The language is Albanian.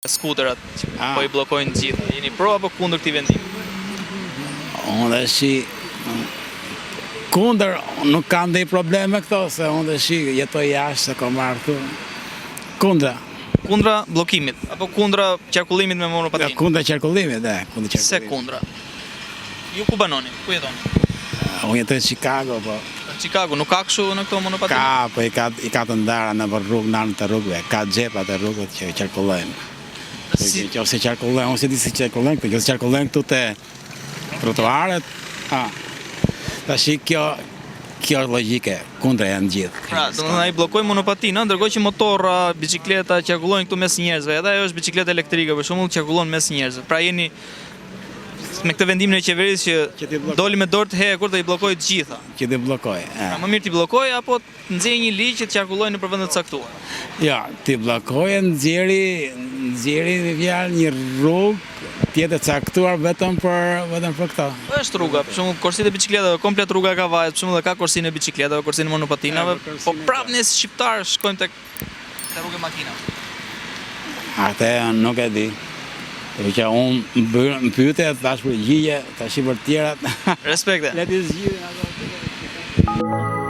Skuterat që po I bllokojnë gjithë. Jeni pro apo kundër këtij vendimi? Unë kundër, nuk kam ndonjë problem me këto, se unë jetoj jashtë, se kam marrë këtu. Kundra. Kundra bllokimit apo kundra qarkullimit me monopatinë? Kundra qarkullimit, kundra qarkullimit. Se kundra. Ju ku banoni? Ku jetoni? Unë jetoj në Chicago, po. Në Chicago nuk ka kështu në këto monopatinë? Ka, po I ka të ndara në rrugë, në anën të rrugëve. Ka xhepa të rrugët që qarkullojnë. Ose qarkullojnë, ose di si qarkullojnë këtu, ose qarkullojnë këtu te trotuaret. Tash kjo është logjike, kundra janë gjithë. Pra, domethënë ai bllokojnë monopatinë, ndërkohë që motorra, bicikleta qarkullojnë këtu mes njerëzve. Edhe ajo është bicikletë elektrike, për shembull, qarkullon mes njerëzve. Pra jeni me këtë vendimin e qeverisë që doli me dorë të hekur dhe I bllokoi të gjitha. Që të bllokoj. Pra, më mirë t'i bllokoj apo nxjerrë një ligj që të qarkullojnë nëpër vende të caktuara. Ja, t'i bllokojë, nxjerri një rrugë tjetër caktuar vetëm për këto. Po është rruga, për shembull korsitë e bicikletave, komplet rruga ka vajet, për shembull ka korsinë e bicikletave, korsinë e monopatinave, po prapë ne si shqiptar shkojmë tek rrugë e makinave. Atë nuk e di. Që unë më pyete, thash për gjigje, tash për tjerat. Respekte. Le t'i zgjidhin ato.